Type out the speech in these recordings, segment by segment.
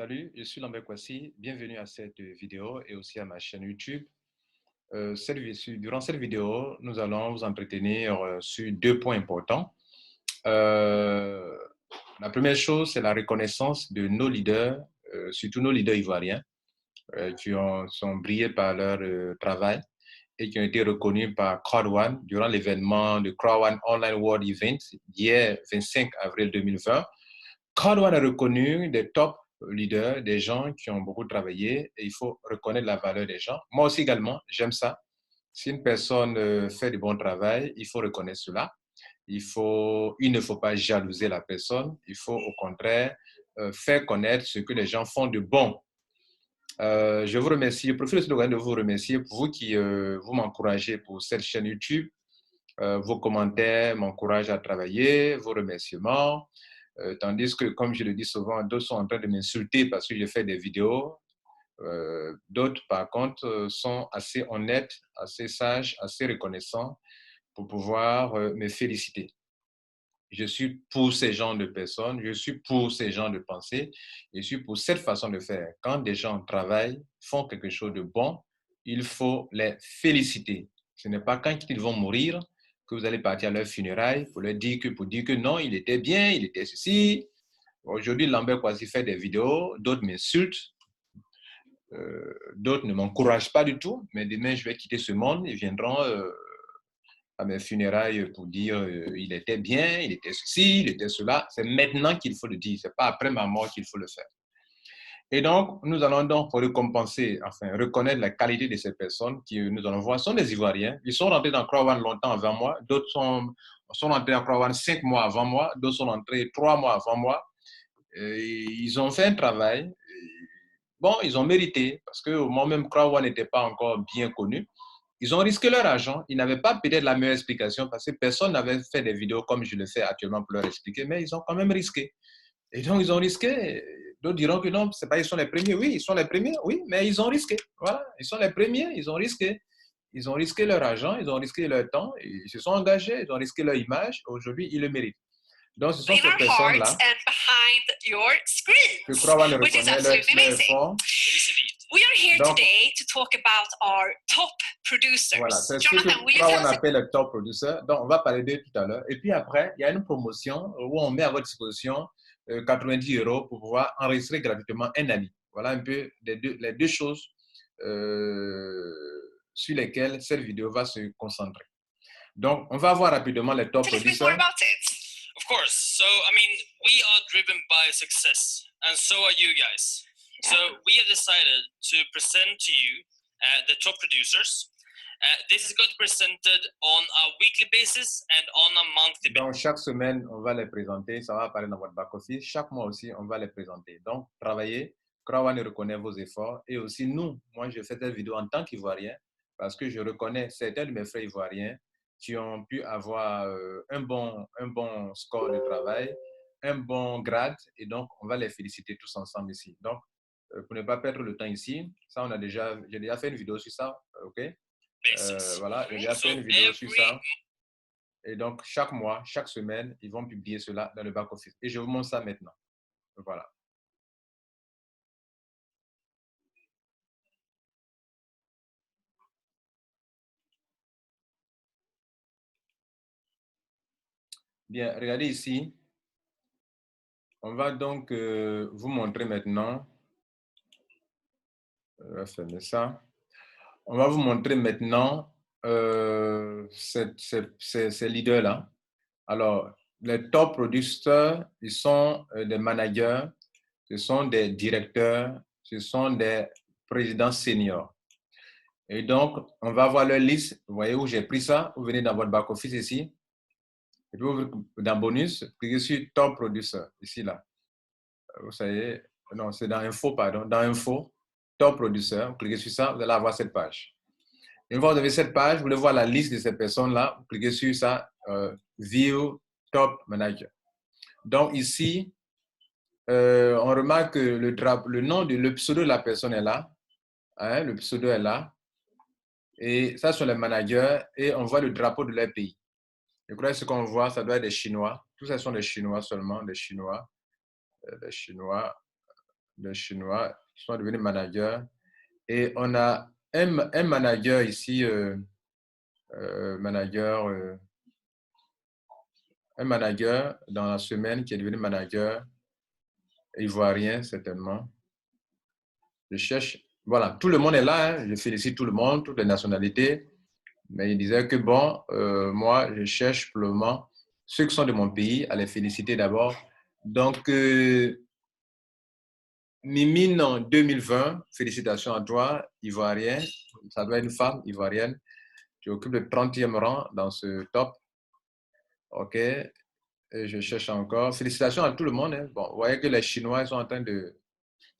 Salut, je suis Lambert Kwasi. Bienvenue à cette vidéo et aussi à ma chaîne YouTube. Durant cette vidéo, nous allons vous entretenir sur deux points importants. Euh, la première chose, c'est la reconnaissance de nos leaders, surtout nos leaders ivoiriens, sont brillés par leur travail et qui ont été reconnus par Crowd1 durant l'événement de Crowd1 Online World Event hier 25 avril 2020. Crowd1 a reconnu des top leaders, des gens qui ont beaucoup travaillé et il faut reconnaître la valeur des gens. Moi aussi également, j'aime ça. Si une personne fait du bon travail, il faut reconnaître cela. Il ne faut pas jalouser la personne. Il faut au contraire faire connaître ce que les gens font de bon. Je vous remercie. Je profite de cette occasion de vous remercier pour vous qui vous m'encouragez pour cette chaîne YouTube. Vos commentaires m'encouragent à travailler, vos remerciements. Tandis que, comme je le dis souvent, d'autres sont en train de m'insulter parce que je fais des vidéos. D'autres, par contre, sont assez honnêtes, assez sages, assez reconnaissants pour pouvoir me féliciter. Je suis pour ces genres de personnes, je suis pour ces genres de pensées, je suis pour cette façon de faire. Quand des gens travaillent, font quelque chose de bon, il faut les féliciter. Ce n'est pas quand ils vont mourir que vous allez partir à leur funérailles pour dire que non, il était bien, il était ceci. Aujourd'hui, Lambert Kwasi fait des vidéos, d'autres m'insultent, d'autres ne m'encouragent pas du tout, mais demain, je vais quitter ce monde, ils viendront à mes funérailles pour dire il était bien, il était ceci, il était cela. C'est maintenant qu'il faut le dire, c'est pas après ma mort qu'il faut le faire. Et donc, nous allons donc récompenser, enfin, reconnaître la qualité de ces personnes qui, nous allons voir, sont des Ivoiriens. Ils sont rentrés dans Crowd1 longtemps avant moi, d'autres sont rentrés dans Crowd1 5 mois avant moi, d'autres sont rentrés 3 mois avant moi. Et ils ont fait un travail. Bon, ils ont mérité, parce que moi-même, Crowd1 n'était pas encore bien connu. Ils ont risqué leur argent. Ils n'avaient pas peut-être la meilleure explication parce que personne n'avait fait des vidéos comme je le fais actuellement pour leur expliquer, mais ils ont quand même risqué. Et donc, ils ont risqué. D'autres diront que non, c'est pas ils sont les premiers. Oui, ils sont les premiers, oui, mais ils ont risqué. Voilà, ils sont les premiers, ils ont risqué. Ils ont risqué leur argent, ils ont risqué leur temps, ils se sont engagés, ils ont risqué leur image. Aujourd'hui, ils le méritent. Donc, ce sont ces personnes-là que Crowd1 reconnaît leur effort. We are here Donc, today to talk about our top producers. voilà, c'est ce que Crowd1 appelle le top producer. Donc, on va parler d'eux tout à l'heure. Et puis après, il y a une promotion où on met à votre disposition 90 € pour pouvoir enregistrer gratuitement un ami. Voilà un peu les deux choses sur lesquelles cette vidéo va se concentrer. Donc, on va voir rapidement les top producers. Of course. So, I mean, we are driven by success, and so are you guys. So, we have decided to present to you the top producers. This is going to be presented on a weekly basis and on a monthly basis. Donc, chaque semaine, on va les présenter. Ça va apparaître dans votre back-office. Chaque mois aussi, on va les présenter. Donc, travaillez. Crowd1 reconnaît vos efforts. Et aussi, nous, moi, je fais cette vidéo en tant qu'Ivoirien parce que je reconnais certains de mes frères ivoiriens qui ont pu avoir un bon score de travail, un bon grade. Et donc, on va les féliciter tous ensemble ici. Donc, pour ne pas perdre le temps ici, ça, j'ai déjà fait une vidéo sur ça. OK? Voilà, j'ai déjà fait une vidéo sur ça. Et donc, chaque mois, chaque semaine, ils vont publier cela dans le back-office. Et je vous montre ça maintenant. Voilà. Bien, regardez ici. On va donc vous montrer maintenant. On va fermer ça. On va vous montrer maintenant ces leaders-là. Alors, les top producteurs, ils sont des managers, ce sont des directeurs, ce sont des présidents seniors. Et donc, on va voir leur liste. Vous voyez où j'ai pris ça. Vous venez dans votre back-office ici. Et puis, dans bonus, cliquez sur Top Producer, ici, là. Vous savez, non, c'est dans Info, pardon. Dans Info, Top Producer, vous cliquez sur ça, vous allez avoir cette page. Une fois que vous avez cette page, vous voulez voir la liste de ces personnes-là, vous cliquez sur ça, View Top Manager. Donc, ici, on remarque que le nom, le pseudo de la personne est là. Hein, le pseudo est là. Et ça, sont les managers et on voit le drapeau de leur pays. Je crois que ce qu'on voit, ça doit être des Chinois. Tous ces sont des Chinois seulement, des Chinois. Des Chinois. les Chinois sont devenus managers. Et on a un manager ici, un manager dans la semaine qui est devenu manager ivoirien, certainement. Je cherche, voilà, tout le monde est là, hein, je félicite tout le monde, toutes les nationalités, mais il disait que bon, moi, je cherche pour le moment ceux qui sont de mon pays à les féliciter d'abord. Donc, Mimine en 2020, félicitations à toi, ivoirienne, ça doit être une femme ivoirienne, tu occupes le 30e rang dans ce top, ok, et je cherche encore, félicitations à tout le monde, hein. Bon, vous voyez que les Chinois sont en train de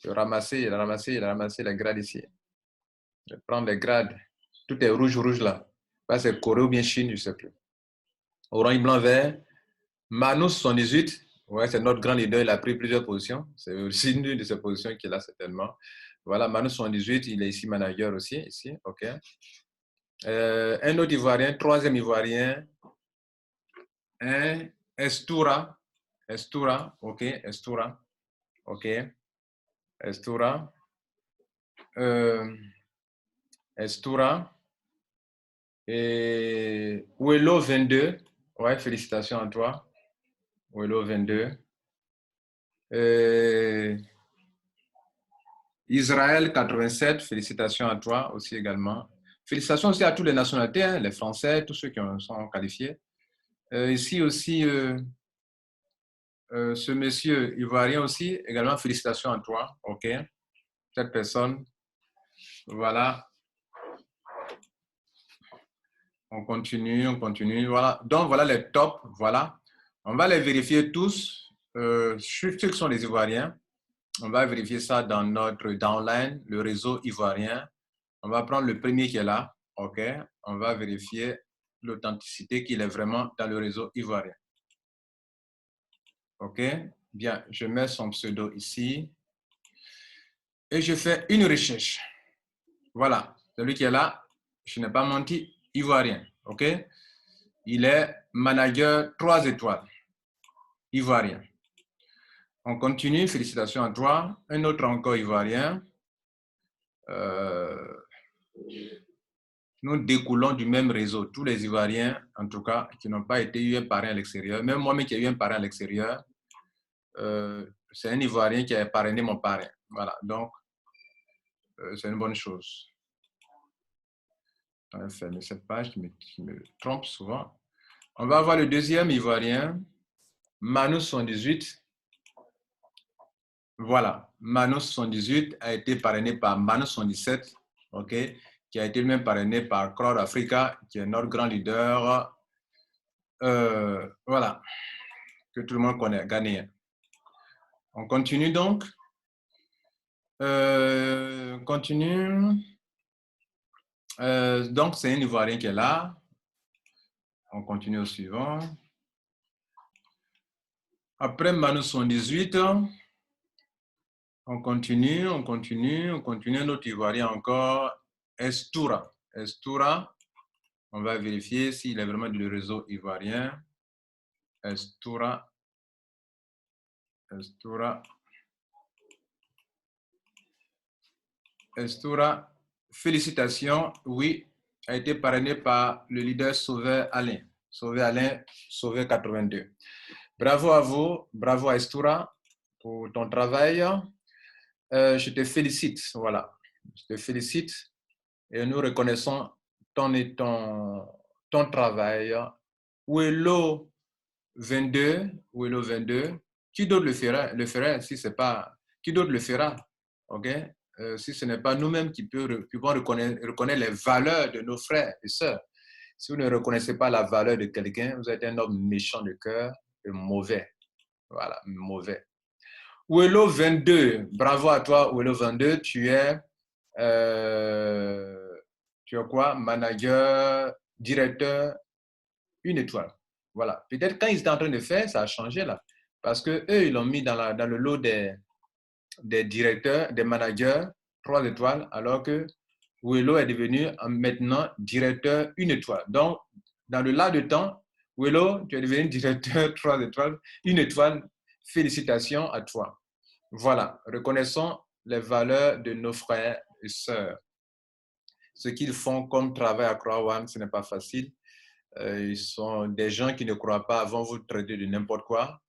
ramasser les grades ici. De prendre les grades. Tout est rouge, rouge là. C'est Corée ou bien Chine, je ne sais plus. Orange, blanc, vert. Manus 78. Ouais, c'est notre grand leader. Il a pris plusieurs positions. C'est aussi une de ses positions qu'il a certainement. Voilà, Manus 78. Il est ici manager aussi. Ici, OK. Un autre Ivoirien, troisième Ivoirien. Estoura. Estoura. OK. Estoura. OK. Estoura. Estoura. Et Ouelo 22. Ouais, félicitations à toi. Ouelo 22. Israël 87, félicitations à toi aussi également. Félicitations aussi à toutes les nationalités, hein, les Français, tous ceux qui sont qualifiés. Ici aussi, ce monsieur ivoirien aussi, également félicitations à toi. OK. Cette personne, voilà. On continue, on continue. Voilà. Donc, voilà les tops. Voilà. On va les vérifier tous. Ceux qui sont les Ivoiriens. On va vérifier ça dans notre downline, le réseau ivoirien. On va prendre le premier qui est là. OK. On va vérifier l'authenticité qu'il est vraiment dans le réseau ivoirien. OK. Bien, je mets son pseudo ici. Et je fais une recherche. Voilà. Celui qui est là, je n'ai pas menti, ivoirien. OK. Il est manager 3 étoiles. Ivoirien. On continue. Félicitations à toi. Un autre encore ivoirien. Nous découlons du même réseau. Tous les Ivoiriens, en tout cas, qui n'ont pas été eu un parrain à l'extérieur. Même moi-même qui ai eu un parrain à l'extérieur, c'est un Ivoirien qui a parrainé mon parrain. Voilà, donc, c'est une bonne chose. On va fermer cette page qui me trompe souvent. On va voir le deuxième Ivoirien, Manus 78. Voilà, Manus 78 a été parrainé par Manus 77, OK, qui a été même parrainé par Crowd Africa, qui est notre grand leader, voilà, que tout le monde connaît, ghanéen. On continue donc. Continue. Donc, c'est un Ivoirien qui est là. On continue au suivant. Après Manu 78, on continue. Un autre Ivoirien encore, Estoura. Estoura, on va vérifier s'il est vraiment du réseau ivoirien. Estoura. Estoura, félicitations. Oui, a été parrainé par le leader Sauveur Alain. Sauveur 82. Bravo à vous, bravo à Estoura pour ton travail. Je te félicite, voilà. Je te félicite et nous reconnaissons ton travail. Ouelo 22, qui d'autre le fera si c'est pas, qui d'autre le fera, ok? Si ce n'est pas nous-mêmes qui pouvons reconnaître les valeurs de nos frères et sœurs. Si vous ne reconnaissez pas la valeur de quelqu'un, vous êtes un homme méchant de cœur et mauvais. Voilà, mauvais. Ouelo 22, bravo à toi, Ouelo 22. Tu es quoi? Manager, directeur, une étoile. Voilà. Peut-être quand ils étaient en train de faire, ça a changé là. Parce qu'eux, ils l'ont mis dans le lot des directeurs, des managers, 3 étoiles, alors que Ouelo est devenu maintenant directeur une étoile. Donc, dans le laps de temps, Ouelo, tu es devenu directeur 3 étoiles, une étoile. Félicitations à toi. Voilà, reconnaissons les valeurs de nos frères et sœurs. Ce qu'ils font comme travail à Croix One, ce n'est pas facile. Ils sont des gens qui ne croient pas, vont vous traiter de n'importe quoi.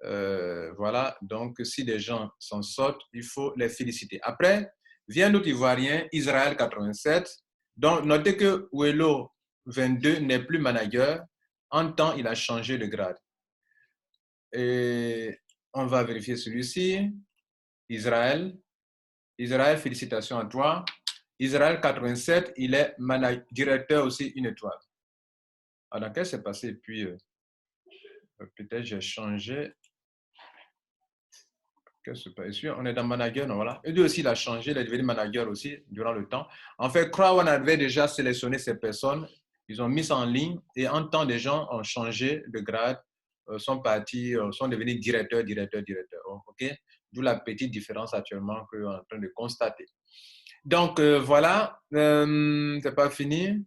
Voilà, donc si des gens s'en sortent, il faut les féliciter. Après, vient notre Ivoirien, Israël 87. Donc, notez que Ouello 22 n'est plus manager. En temps, il a changé de grade. Et on va vérifier celui-ci. Israël. Israël, félicitations à toi. Israël 87, il est directeur aussi, une étoile. Alors, qu'est-ce qui s'est passé? Puis, peut-être j'ai changé. Qu'est-ce qui se passe? On est dans manager, non, voilà. Et lui aussi, il a changé, il est devenu manager aussi durant le temps. En fait, Crown avait déjà sélectionné ces personnes. Ils ont mis ça en ligne et en temps, des gens ont changé de grade, sont partis, sont devenus directeurs. OK? D'où la petite différence actuellement qu'on est en train de constater. Donc, voilà, c'est pas fini.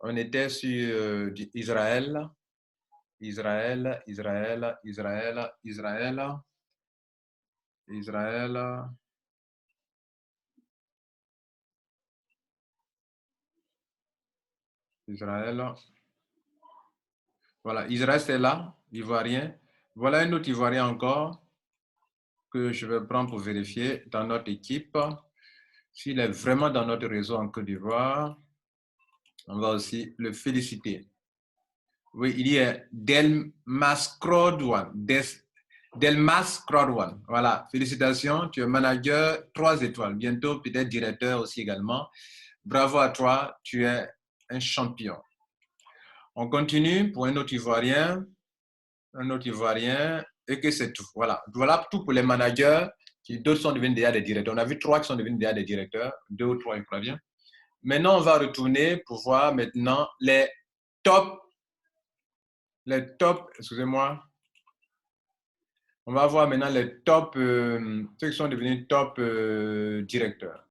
On était sur Israël. Israël. Israël. Voilà, Israël, c'est là, Ivoirien. Voilà un autre Ivoirien encore que je vais prendre pour vérifier dans notre équipe. S'il est vraiment dans notre réseau en Côte d'Ivoire, on va aussi le féliciter. Oui, il y a Delmas Crodouane. Delmas Crodouane. Voilà, félicitations, tu es manager 3 étoiles. Bientôt, peut-être directeur aussi également. Bravo à toi, tu es un champion. On continue pour un autre Ivoirien. Et que c'est tout. Voilà. Voilà tout pour les managers. D'autres sont devenus déjà des directeurs. On a vu 3 qui sont devenus déjà des directeurs. 2 ou 3, je crois bien. Maintenant, on va retourner pour voir maintenant les top, excusez-moi. On va voir maintenant les top, ceux qui sont devenus top directeurs.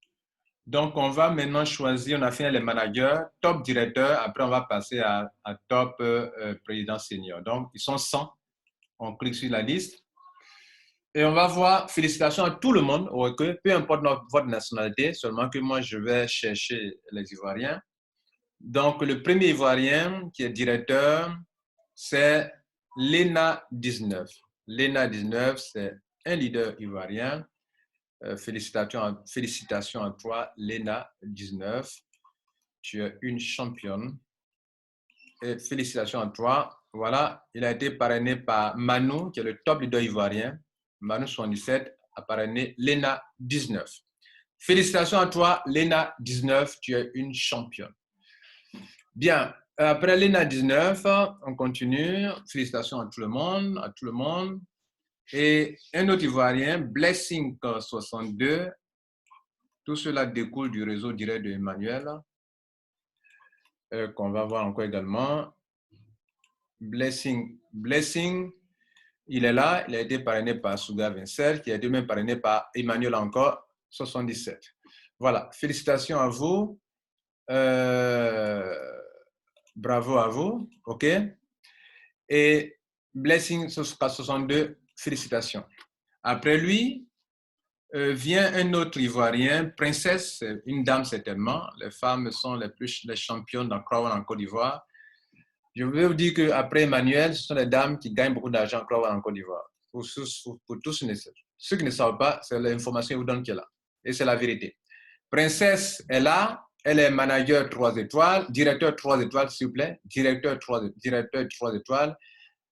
Donc, on va maintenant choisir, on a fait les managers, top directeur, après on va passer à top président senior. Donc, ils sont 100. On clique sur la liste. Et on va voir, félicitations à tout le monde, peu importe votre nationalité, seulement que moi, je vais chercher les Ivoiriens. Donc, le premier Ivoirien qui est directeur, c'est Lena 19. Lena 19, c'est un leader ivoirien. Félicitations à toi, Lena 19. Tu es une championne. Et félicitations à toi. Voilà, il a été parrainé par Manu, qui est le top leader ivoirien. Manu 77 a parrainé Lena 19. Félicitations à toi, Lena 19, tu es une championne. Bien, après Lena 19, on continue. Félicitations à tout le monde, Et un autre Ivoirien, Blessing 62. Tout cela découle du réseau direct de Emmanuel, qu'on va voir encore également. Blessing, il est là, il a été parrainé par Souga 27, qui a été même parrainé par Emmanuel encore, 77. Voilà, félicitations à vous. Bravo à vous, OK? Et Blessing 62, félicitations. Après lui, vient un autre Ivoirien, Princesse, une dame certainement. Les femmes sont les championnes dans Crown en Côte d'Ivoire. Je veux vous dire qu'après Emmanuel, ce sont les dames qui gagnent beaucoup d'argent en Côte d'Ivoire. Pour tous ceux qui ne savent pas, c'est l'information que je vous donne qui est là. Et c'est la vérité. Princesse est là, elle est manager 3 étoiles, directeur 3 étoiles, s'il vous plaît, directeur 3 étoiles,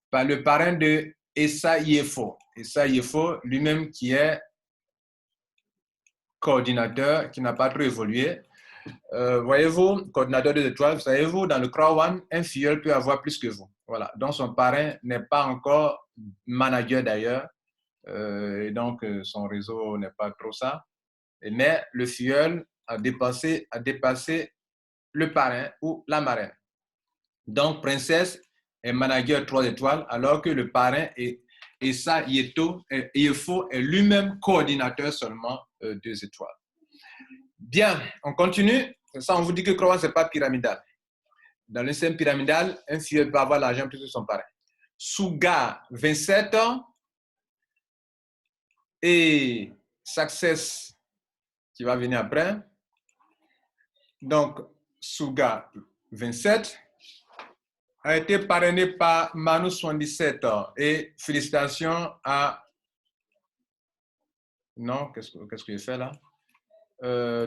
par le parrain de Essa Yefo. Essa Yefo, lui-même qui est coordinateur, qui n'a pas trop évolué. Voyez-vous, coordinateur 2 étoiles, savez-vous, dans le Crow One, un filleul peut avoir plus que vous. Voilà. Donc, son parrain n'est pas encore manager d'ailleurs. Et donc, son réseau n'est pas trop ça. Mais le filleul a dépassé le parrain ou la marraine. Donc, Princesse est manager 3 étoiles, alors que le parrain est Essa Yefo est lui-même coordinateur seulement 2 étoiles. Bien, on continue. Ça, on vous dit que Croix, ce n'est pas pyramidal. Dans le système pyramidal, un filleul peut avoir l'argent plus que son parrain. Souga, 27 ans. et Success qui va venir après. Donc, Suga 27 a été parrainé par Manu 77 et félicitations à... Non, qu'est-ce que j'ai fait là?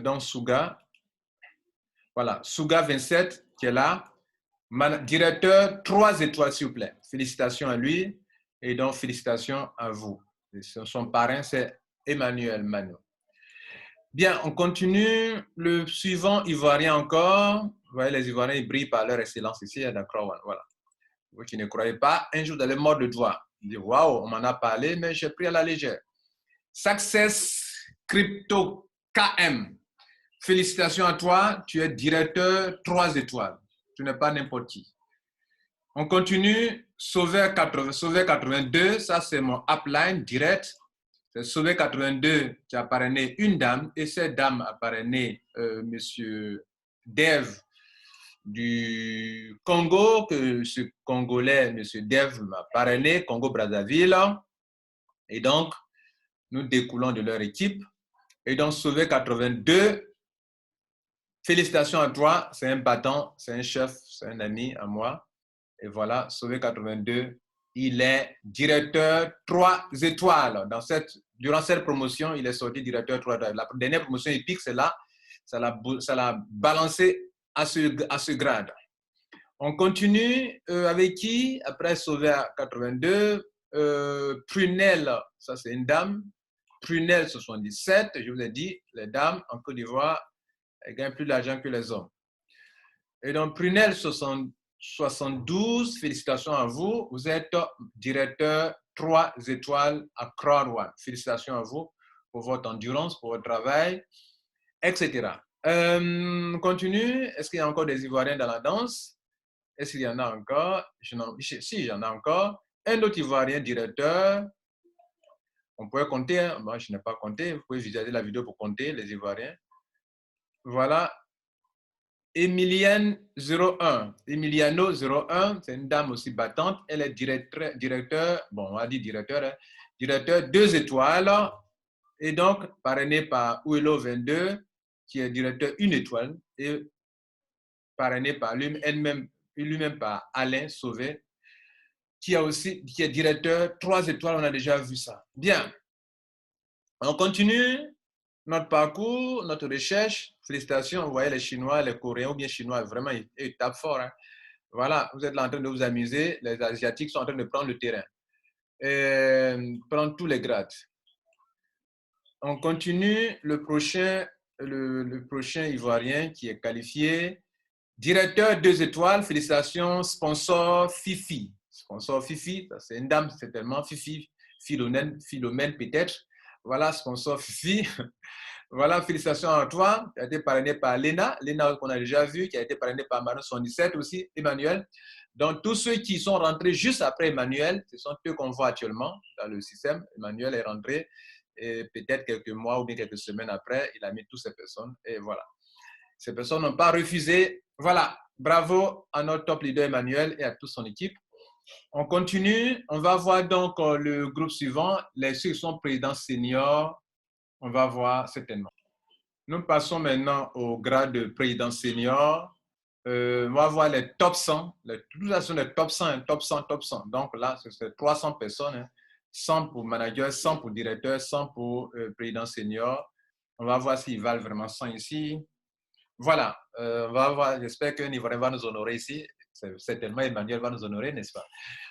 Donc, Suga. Voilà, Suga 27 qui est là. Directeur 3 étoiles, s'il vous plaît. Félicitations à lui et donc félicitations à vous. Son parrain, c'est Emmanuel Manu. Bien, on continue. Le suivant, Ivoirien encore. Vous voyez, les Ivoiriens, ils brillent par leur excellence ici à Dakar. Voilà. Vous qui ne croyez pas, un jour, vous allez mordre le doigt. Vous dites, waouh, on m'en a parlé, mais j'ai pris à la légère. Success Crypto KM. Félicitations à toi, tu es directeur 3 étoiles. Tu n'es pas n'importe qui. On continue, Sauveur 82, ça c'est mon upline direct. C'est Sauveur 82 qui a parrainé une dame et cette dame a parrainé monsieur Dev du Congo, que ce Congolais, monsieur Dev, m'a parrainé, Congo-Brazzaville. Et donc, nous découlons de leur équipe. Et donc, Sauveur 82, félicitations à toi, c'est un battant, c'est un chef, c'est un ami à moi. Et voilà, Sauvé 82, il est directeur 3 étoiles. Durant cette promotion, il est sorti directeur 3 étoiles. La dernière promotion épique, c'est là, ça l'a balancé à ce grade. On continue avec qui? Après Sauvé 82, Prunelle, ça c'est une dame. Prunelle 77, je vous ai dit, les dames en Côte d'Ivoire, elles gagnent plus d'argent que les hommes. Et donc, Prunelle 72, félicitations à vous. Vous êtes directeur 3 étoiles à Crowd1. Félicitations à vous pour votre endurance, pour votre travail, etc. On continue. Est-ce qu'il y a encore des Ivoiriens dans la danse? Est-ce qu'il y en a encore? Si, il y en a encore. Un autre Ivoirien directeur. On pourrait compter. Hein? Moi, je n'ai pas compté. Vous pouvez visionner la vidéo pour compter les Ivoiriens. Voilà. Emiliano 01, c'est une dame aussi battante. Elle est directeur, bon, on va dire directeur, hein, directeur 2 étoiles. Et donc, parrainé par Ouelo 22, qui est directeur 1 étoile, et parrainé par lui-même par Alain Sauvé, qui est directeur 3 étoiles. On a déjà vu ça. Bien. On continue notre parcours, notre recherche. Félicitations, vous voyez les Chinois, les Coréens ou bien Chinois, vraiment, ils tapent fort. Hein. Voilà, vous êtes là en train de vous amuser. Les Asiatiques sont en train de prendre le terrain. Prendre tous les grades. On continue. Le prochain Ivoirien qui est qualifié. Directeur 2 étoiles, félicitations. Sponsor Fifi. Sponsor Fifi, c'est une dame certainement. Fifi, Philomène peut-être. Voilà, sponsor Fifi. Voilà, félicitations à toi. Tu as été parrainé par Léna qu'on a déjà vu, qui a été parrainé par Manu 77 aussi, Emmanuel. Donc, tous ceux qui sont rentrés juste après Emmanuel, ce sont eux qu'on voit actuellement dans le système. Emmanuel est rentré et peut-être quelques mois ou bien quelques semaines après, il a mis toutes ces personnes et voilà. Ces personnes n'ont pas refusé. Voilà, bravo à notre top leader Emmanuel et à toute son équipe. On continue. On va voir donc le groupe suivant. Ceux qui sont présidents seniors, on va voir certainement. Nous passons maintenant au grade de président senior. On va voir les top 100. Toutes les top 100, top 100, top 100. Donc là, c'est 300 personnes. Hein. 100 pour manager, 100 pour directeur, 100 pour président senior. On va voir s'ils valent vraiment 100 ici. Voilà, on va voir. J'espère que Ivoirien va nous honorer ici. Certainement, Emmanuel va nous honorer, n'est-ce pas?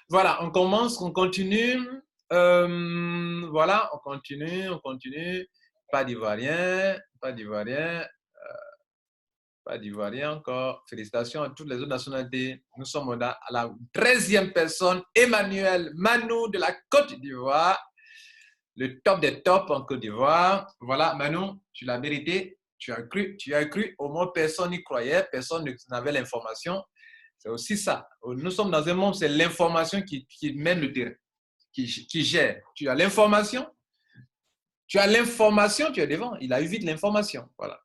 Voilà, on commence, on continue. Voilà, on continue. Pas d'Ivoirien, pas d'Ivoirien encore. Félicitations à toutes les autres nationalités. Nous sommes à la 13e personne, Emmanuel Manu de la Côte d'Ivoire. Le top des tops en Côte d'Ivoire. Voilà, Manu, tu l'as mérité. Tu as cru. Au moins, personne n'y croyait. Personne n'avait l'information. C'est aussi ça. Nous sommes dans un monde, c'est l'information qui mène le terrain, qui gère. Tu as l'information. Tu es devant. Il a eu vite l'information. Voilà.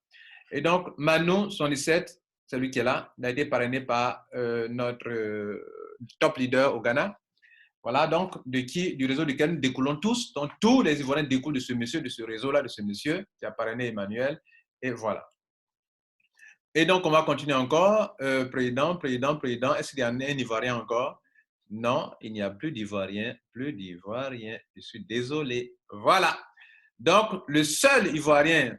Et donc, Manu 77, celui qui est là, il a été parrainé par notre top leader au Ghana, Voilà, donc, du réseau duquel nous découlons tous. Donc, tous les Ivoiriens découlent de ce monsieur, de ce réseau-là, de ce monsieur qui a parrainé Emmanuel. Et voilà. Et donc, on va continuer encore. Président. Est-ce qu'il y a un Ivoirien encore? Non, il n'y a plus d'Ivoirien. Plus d'Ivoirien. Je suis désolé. Voilà. Donc, le seul Ivoirien,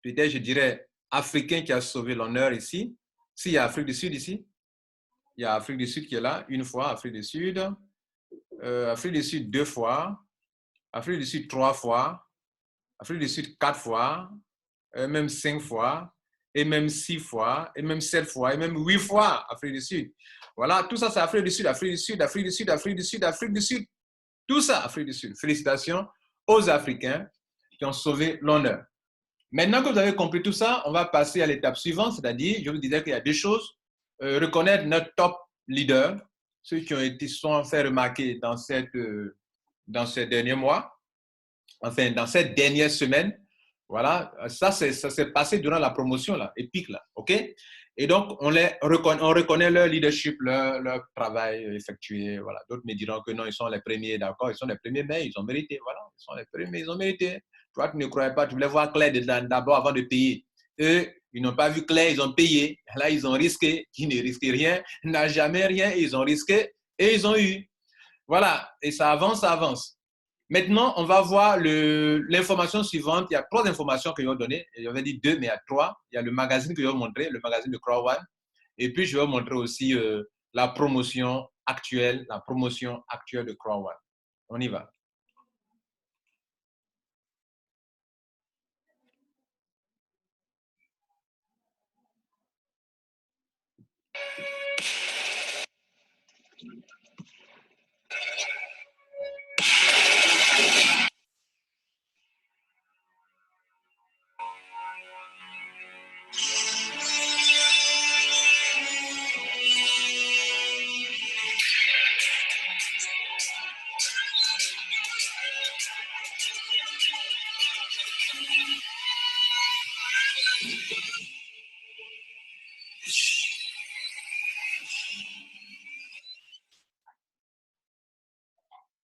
peut-être je dirais, africain qui a sauvé l'honneur ici, s'il y a Afrique du Sud ici, il y a Afrique du Sud qui est là, une fois, Afrique du Sud. Afrique du Sud 2 fois, Afrique du Sud 3 fois, Afrique du Sud 4 fois, même 5 fois, et même 6 fois, et même 7 fois, et même 8 fois Afrique du Sud. Voilà, tout ça c'est Afrique du Sud, Afrique du Sud, Afrique du Sud, Afrique du Sud, Afrique du Sud. Tout ça, Afrique du Sud. Félicitations aux Africains qui ont sauvé l'honneur. Maintenant que vous avez compris tout ça, on va passer à l'étape suivante, c'est-à-dire, je vous disais qu'il y a deux choses. Reconnaître notre top leader, ceux qui ont été sont fait remarquer dans ces derniers mois, enfin dans cette dernière semaine. Voilà, ça s'est passé durant la promotion là, épique là, ok? Et donc on reconnaît leur leadership, leur travail effectué. Voilà, d'autres me diront que non, ils sont les premiers, d'accord, ils sont les premiers, mais ils ont mérité. Voilà, ils sont les premiers, ils ont mérité. Toi, tu ne croyais pas, tu voulais voir clair d'abord avant de payer. Eux, ils n'ont pas vu clair, ils ont payé. Là, ils ont risqué, qui ne risquent rien, n'a jamais rien, ils ont risqué et ils ont eu. Voilà, et ça avance, ça avance. Maintenant, on va voir l'information suivante. Il y a trois informations que je vais donner. J'avais dit deux, mais il y a trois. Il y a le magazine que je vais vous montrer, le magazine de Crow One. Et puis, je vais vous montrer aussi la promotion actuelle de Crow One. On y va.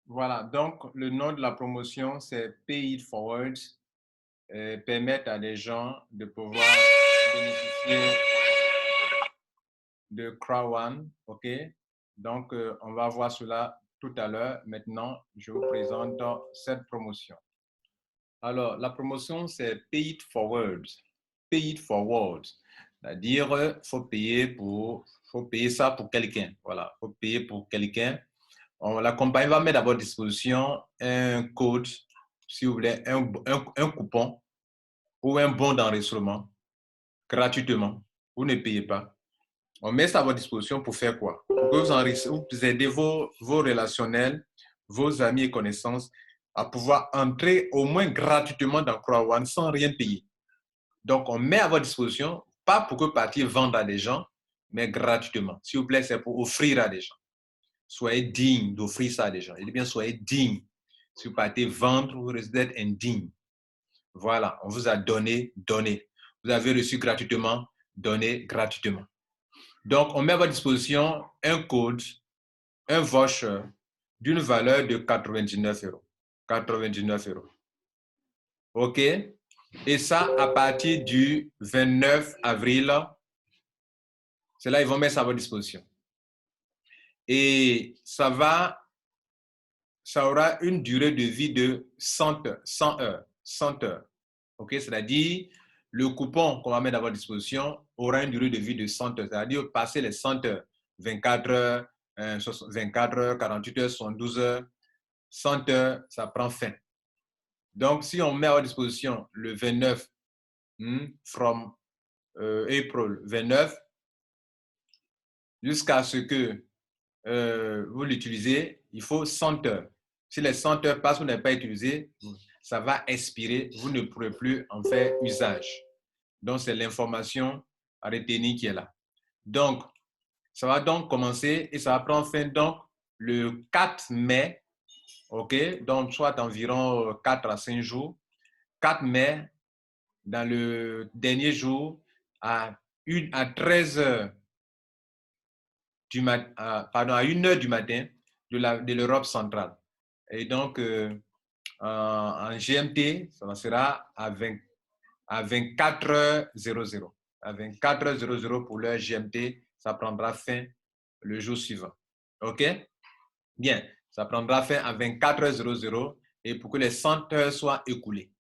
Voilà, donc le nom de la promotion, c'est Pay It Forward, permettre à des gens de pouvoir bénéficier de Crow One, ok? Donc, on va voir cela tout à l'heure. Maintenant, je vous présente cette promotion. Alors, la promotion, c'est Pay It Forward. Pay It Forward. C'est-à-dire, faut payer ça pour quelqu'un. Voilà, faut payer pour quelqu'un. La compagnie va mettre à votre disposition un code, si vous voulez, un coupon ou un bon d'enregistrement gratuitement. Vous ne payez pas. On met ça à votre disposition pour faire quoi? Pour que vous aidez vos relationnels, vos amis et connaissances à pouvoir entrer au moins gratuitement dans Crow One sans rien payer. Donc, on met à votre disposition, pas pour que vous partiez vendre à des gens, mais gratuitement. S'il vous plaît, c'est pour offrir à des gens. Soyez digne d'offrir ça à des gens. Je dis bien, soyez digne. Si vous partez vendre, vous risquez d'être indigne. Voilà, on vous a donné. Vous avez reçu gratuitement, donné gratuitement. Donc, on met à votre disposition un code, un voucher d'une valeur de 99 euros. 99 euros. OK? Et ça, à partir du 29 avril, c'est là ils vont mettre ça à votre disposition. Et ça aura une durée de vie de 100 heures. 100 heures. OK? C'est-à-dire, le coupon qu'on va mettre à votre disposition aura une durée de vie de 100 heures. C'est-à-dire, passer les 100 heures, 24 heures, 24 heures, 48 heures, 72 heures, 100 heures, ça prend fin. Donc, si on met à votre disposition le 29, from April 29, jusqu'à ce que vous l'utilisez, il faut 100 heures. Si les 100 heures passent, vous n'avez pas utilisé, ça va expirer, vous ne pourrez plus en faire usage. Donc, c'est l'information à retenir qui est là. Donc, ça va donc commencer et ça va prendre fin donc le 4 mai, ok? Donc, soit environ 4 à 5 jours. 4 mai, dans le dernier jour, à 13 heures à 1 heure du matin, de l'Europe centrale. Et donc, en GMT, ça sera à 24h00. À 24h00 pour l'heure GMT, ça prendra fin le jour suivant. OK? Bien, ça prendra fin à 24h00 et pour que les 100 heures soient écoulées.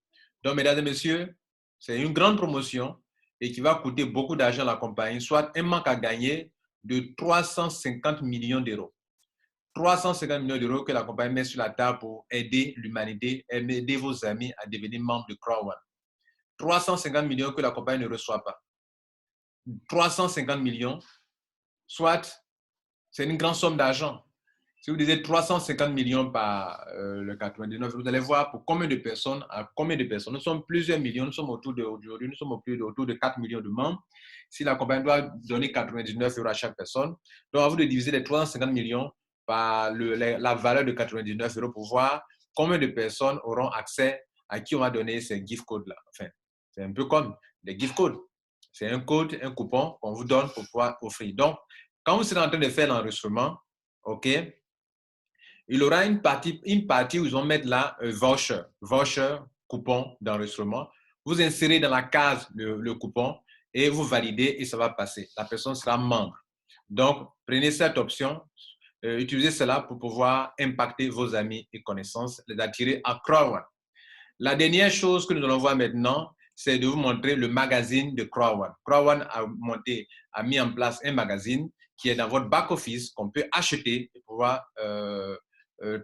Donc, mesdames et messieurs, c'est une grande promotion et qui va coûter beaucoup d'argent à la compagnie, soit un manque à gagner de 350 millions d'euros. 350 millions d'euros que la compagnie met sur la table pour aider l'humanité, aider vos amis à devenir membres de Crowd1. 350 millions que la compagnie ne reçoit pas. 350 millions, soit c'est une grande somme d'argent. Si vous disiez 350 millions par le 99, vous allez voir pour combien de personnes, à combien de personnes. Nous sommes plusieurs millions, nous sommes aujourd'hui, nous sommes autour de 4 millions de membres. Si la compagnie doit donner 99 euros à chaque personne, donc à vous de diviser les 350 millions par la valeur de 99 euros pour voir combien de personnes auront accès à qui on va donner ces gift codes-là. Enfin, c'est un peu comme des gift codes. C'est un code, un coupon qu'on vous donne pour pouvoir offrir. Donc, quand vous serez en train de faire l'enregistrement, OK, il y aura une partie où ils vont mettre là un voucher, coupon d'enregistrement. Vous insérez dans la case le coupon et vous validez et ça va passer. La personne sera membre. Donc, prenez cette option, utilisez cela pour pouvoir impacter vos amis et connaissances, les attirer à Crowd1. La dernière chose que nous allons voir maintenant, c'est de vous montrer le magazine de Crowd1. Crowd1 a mis en place un magazine qui est dans votre back-office qu'on peut acheter et pouvoir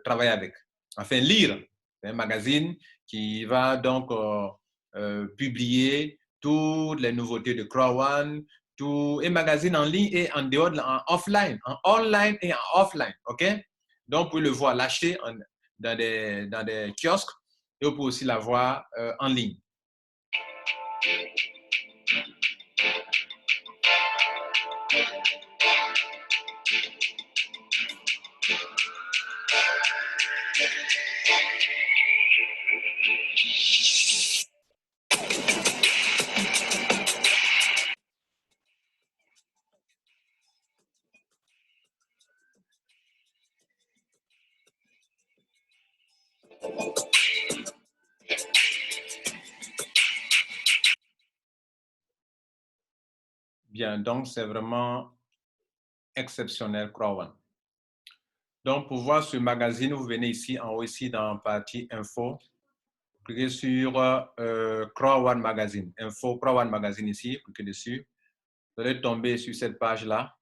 travailler avec. Enfin, lire. C'est un magazine qui va donc publier toutes les nouveautés de Crowd1, un magazine en ligne et en dehors, en offline, en online et en offline. OK? Donc, vous pouvez le voir, l'acheter dans des kiosques et vous pouvez aussi l'avoir en ligne. Bien, donc c'est vraiment exceptionnel, Crowd1. Donc, pour voir ce magazine, vous venez ici, en haut, ici, dans la partie info. Cliquez sur Crowd1 Magazine. Info Crowd1 Magazine ici, cliquez dessus. Vous allez tomber sur cette page-là.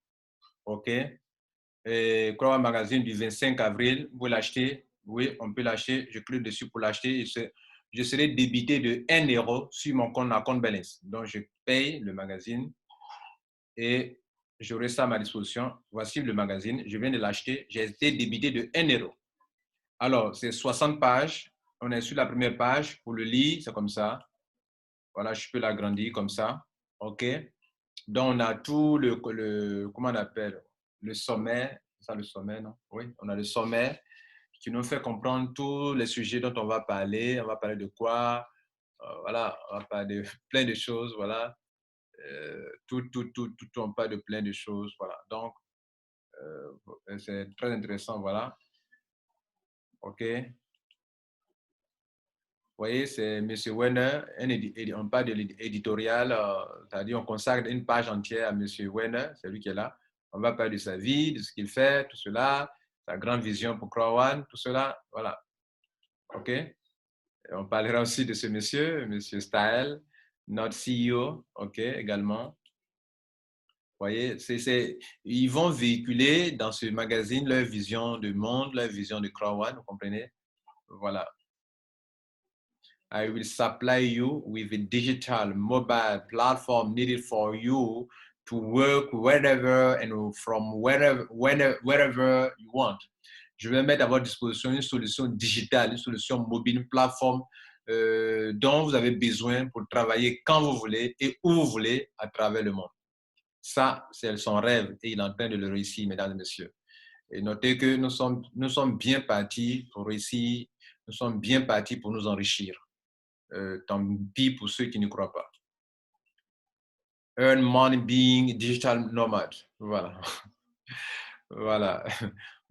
OK. Et Crowd1 Magazine du 25 avril, vous l'achetez. Oui, on peut l'acheter. Je clique dessus pour l'acheter. Je serai débité de 1 euro sur mon compte balance. Donc, je paye le magazine et j'aurai ça à ma disposition. Voici le magazine. Je viens de l'acheter. J'ai été débité de 1 euro. Alors, c'est 60 pages. On est sur la première page. Pour le lire, c'est comme ça. Voilà, je peux l'agrandir comme ça. OK. Donc, on a tout comment on appelle, le sommaire. C'est ça le sommaire, non? Oui, on a le sommaire qui nous fait comprendre tous les sujets dont on va parler. On va parler de quoi? Voilà, on va parler de plein de choses. Voilà. On parle de plein de choses. Voilà. Donc, c'est très intéressant. Voilà. OK. Vous voyez, c'est M. Werner. On parle de l'éditorial, c'est-à-dire on consacre une page entière à M. Werner, c'est lui qui est là. On va parler de sa vie, de ce qu'il fait, tout cela, sa grande vision pour Crowd1, tout cela. Voilà. OK. Et on parlera aussi de ce monsieur, M. Staël, notre CEO, OK, également. Vous voyez, ils vont véhiculer dans ce magazine leur vision du monde, leur vision de Crowd1, vous comprenez? Voilà. I will supply you with a digital mobile platform needed for you to work wherever and from wherever you want. Je vais mettre à votre disposition une solution digitale, une solution mobile, une plateforme dont vous avez besoin pour travailler quand vous voulez et où vous voulez à travers le monde. Ça, c'est son rêve et il est en train de le réussir, mesdames et messieurs. Et notez que nous sommes bien partis pour réussir, nous sommes bien partis pour nous enrichir. Tant pis pour ceux qui ne croient pas. Earn money being digital nomad. Voilà. Voilà.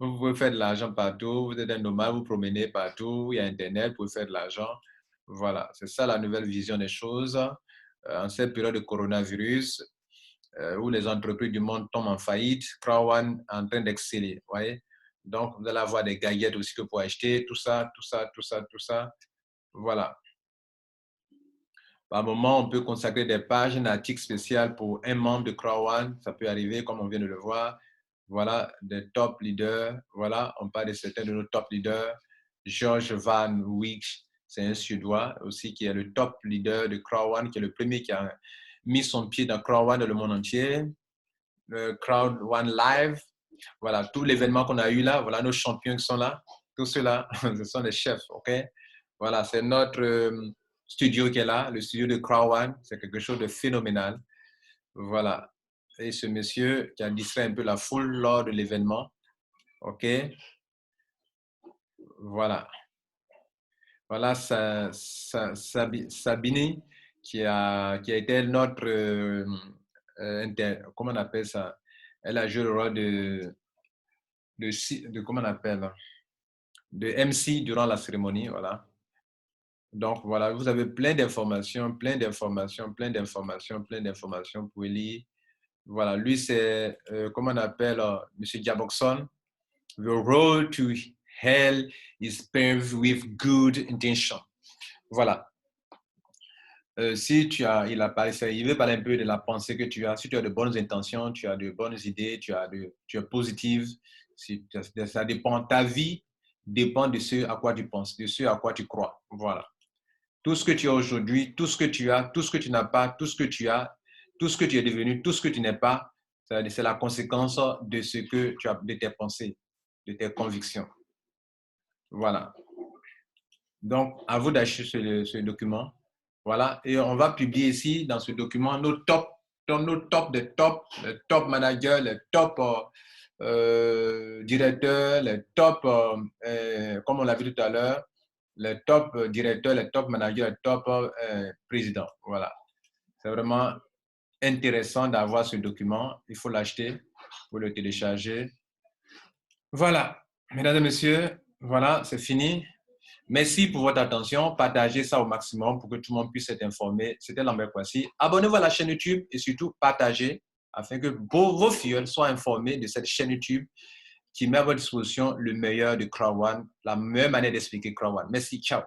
Vous pouvez faire de l'argent partout. Vous êtes un nomade, vous promenez partout. Il y a Internet, vous pouvez faire de l'argent. Voilà, c'est ça la nouvelle vision des choses. En cette période de coronavirus, où les entreprises du monde tombent en faillite, Crowd est en train d'exceller. Voyez? Donc, vous allez avoir des gadgets aussi que pour acheter, tout ça, tout ça, tout ça, tout ça. Voilà. Par moment, on peut consacrer des pages, un article spécial pour un membre de Crowd. Ça peut arriver, comme on vient de le voir. Voilà, des top leaders. Voilà, on parle de certains de nos top leaders. George Van Wyk, c'est un Suédois aussi qui est le top leader de Crowd, qui est le premier qui a mis son pied dans Crowd dans le monde entier. Le Crowd One Live. Voilà, tout l'événement qu'on a eu là, voilà nos champions qui sont là. Tous ceux-là, ce sont des chefs, OK? Voilà, c'est notre studio qui est là, le studio de Crowd One. C'est quelque chose de phénoménal. Voilà. Et ce monsieur qui a distrait un peu la foule lors de l'événement. OK? Voilà. Voilà Sabine qui a été notre, comment on appelle ça? Elle a joué le rôle de comment on appelle? De MC durant la cérémonie. Voilà. Donc voilà, vous avez plein d'informations, plein d'informations, plein d'informations, plein d'informations. Vous pouvez lire. Voilà, lui c'est, comment on appelle, M. Jaboxon. The road to hell is paved with good intention. Voilà. Si tu as, il veut parler un peu de la pensée que tu as. Si tu as de bonnes intentions, tu as de bonnes idées, tu es positive. Si, ça dépend. Ta vie dépend de ce à quoi tu penses, de ce à quoi tu crois. Voilà. Tout ce que tu as aujourd'hui, tout ce que tu as, tout ce que tu n'as pas, tout ce que tu as, tout ce que tu es devenu, tout ce que tu n'es pas, c'est la conséquence de ce que tu as, de tes pensées, de tes convictions. Voilà. Donc, à vous d'acheter ce document. Voilà. Et on va publier ici, dans ce document, nos top de top, les top managers, les top directeurs, les top, comme on l'a vu tout à l'heure, les top directeurs, les top managers, les top présidents. Voilà. C'est vraiment intéressant d'avoir ce document. Il faut l'acheter, pour le télécharger. Voilà. Mesdames et messieurs, voilà, c'est fini. Merci pour votre attention. Partagez ça au maximum pour que tout le monde puisse être informé. C'était Lambert Kwasi. Abonnez-vous à la chaîne YouTube et surtout partagez afin que vos filles soient informés de cette chaîne YouTube qui met à votre disposition le meilleur de Crowd One, la meilleure manière d'expliquer Crowd One. Merci. Ciao.